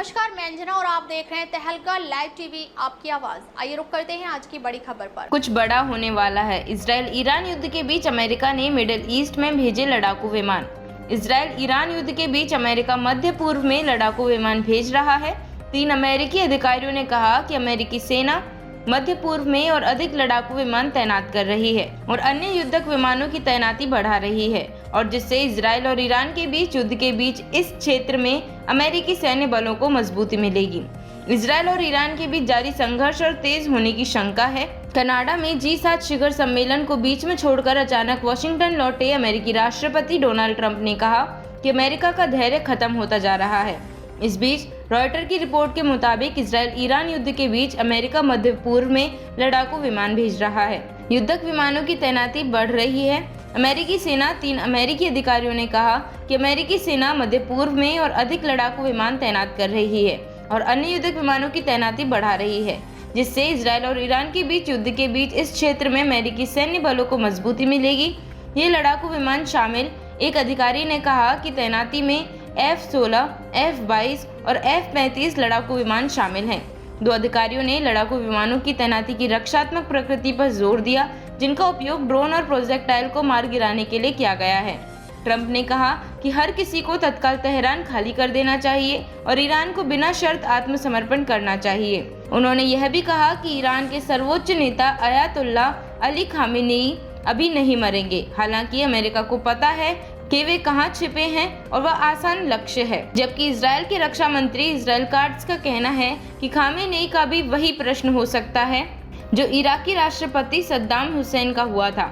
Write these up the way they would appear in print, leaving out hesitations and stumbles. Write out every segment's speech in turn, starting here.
नमस्कार, मैं अंजना और आप देख रहे हैं तहलका लाइव टीवी, आपकी आवाज। आइए रुक करते हैं आज की बड़ी खबर पर। कुछ बड़ा होने वाला है। इजराइल ईरान युद्ध के बीच अमेरिका ने मिडिल ईस्ट में भेजे लड़ाकू विमान। इजराइल ईरान युद्ध के बीच अमेरिका मध्य पूर्व में लड़ाकू विमान भेज रहा है। 3 अमेरिकी अधिकारियों ने कहा कि अमेरिकी सेना मध्य पूर्व में और अधिक लड़ाकू विमान तैनात कर रही है और अन्य युद्धक विमानों की तैनाती बढ़ा रही है, और जिससे इजराइल और ईरान के बीच युद्ध के बीच इस क्षेत्र में अमेरिकी सैन्य बलों को मजबूती मिलेगी। इजराइल और ईरान के बीच जारी संघर्ष और तेज होने की शंका है। कनाडा में G7 शिखर सम्मेलन को बीच में छोड़कर अचानक वॉशिंगटन लौटे अमेरिकी राष्ट्रपति डोनाल्ड ट्रंप ने कहा कि अमेरिका का धैर्य खत्म होता जा रहा है। इस बीच रॉयटर की रिपोर्ट के मुताबिक इजराइल ईरान युद्ध के बीच अमेरिका मध्य पूर्व में लड़ाकू विमान भेज रहा है। युद्धक विमानों की तैनाती बढ़ रही है। अमेरिकी सेना 3 अमेरिकी अधिकारियों ने कहा कि अमेरिकी सेना मध्य पूर्व में और अधिक लड़ाकू विमान तैनात कर रही है और अन्य युद्धक विमानों की तैनाती बढ़ा रही है, जिससे इजराइल और ईरान के बीच युद्ध के बीच इस क्षेत्र में अमेरिकी सैन्य बलों को मजबूती मिलेगी। ये लड़ाकू विमान शामिल, एक अधिकारी ने कहा कि तैनाती में F-16, F-22 और F-35 लड़ाकू विमान शामिल हैं। 2 अधिकारियों ने लड़ाकू विमानों की तैनाती की रक्षात्मक प्रकृति पर जोर दिया, जिनका उपयोग ड्रोन और प्रोजेक्टाइल को मार गिराने के लिए किया गया है। ट्रंप ने कहा कि हर किसी को तत्काल तेहरान खाली कर देना चाहिए और ईरान को बिना शर्त आत्मसमर्पण करना चाहिए। उन्होंने यह भी कहा कि ईरान के सर्वोच्च नेता अयातुल्ला अली खामेनेई अभी नहीं मरेंगे। हालांकि अमेरिका को पता है कि वे कहां छिपे हैं और वह आसान लक्ष्य है। जबकि इजराइल के रक्षा मंत्री इजराइल काट्ज का कहना है कि खामेनेई का भी वही प्रश्न हो सकता है जो इराकी राष्ट्रपति सद्दाम हुसैन का हुआ था।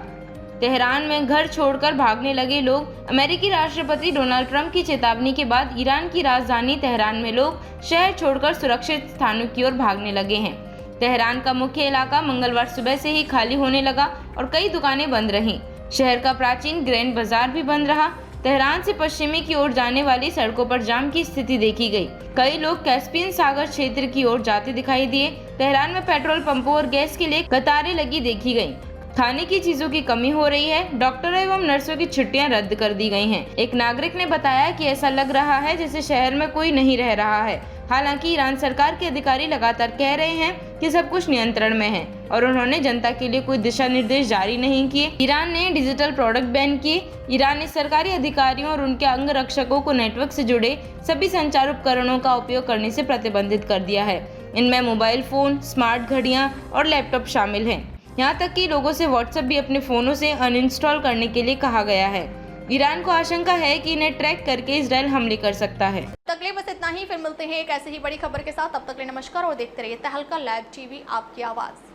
तेहरान में घर छोड़कर भागने लगे लोग। अमेरिकी राष्ट्रपति डोनाल्ड ट्रंप की चेतावनी के बाद ईरान की राजधानी तेहरान में लोग शहर छोड़कर सुरक्षित स्थानों की ओर भागने लगे हैं। तेहरान का मुख्य इलाका मंगलवार सुबह से ही खाली होने लगा और कई दुकानें बंद रहीं। शहर का प्राचीन ग्रैंड बाजार भी बंद रहा। तेहरान से पश्चिमी की ओर जाने वाली सड़कों पर जाम की स्थिति देखी गई। कई लोग कैस्पियन सागर क्षेत्र की ओर जाते दिखाई दिए। तेहरान में पेट्रोल पंपों और गैस के लिए कतारें लगी देखी गई। खाने की चीजों की कमी हो रही है। डॉक्टरों एवं नर्सों की छुट्टियां रद्द कर दी गई हैं। एक नागरिक ने बताया कि ऐसा लग रहा है जैसे शहर में कोई नहीं रह रहा है। हालांकि ईरान सरकार के अधिकारी लगातार कह रहे हैं कि सब कुछ नियंत्रण में है और उन्होंने जनता के लिए कोई दिशा निर्देश जारी नहीं किए। ईरान ने डिजिटल प्रोडक्ट बैन किए। ईरान ने सरकारी अधिकारियों और उनके अंगरक्षकों को नेटवर्क से जुड़े सभी संचार उपकरणों का उपयोग करने से प्रतिबंधित कर दिया है। इनमें मोबाइल फोन, स्मार्ट घड़ियां और लैपटॉप शामिल हैं। यहाँ तक कि लोगों से व्हाट्सएप भी अपने फोनों से अनइंस्टॉल करने के लिए कहा गया है। ईरान को आशंका है कि इन्हें ट्रैक करके इजराइल हमले कर सकता है। तकलीफ बस इतना ही, फिर मिलते हैं एक ऐसे ही बड़ी खबर के साथ। तब तक के लिए नमस्कार और देखते रहिए तहलका लाइव टीवी, आपकी आवाज।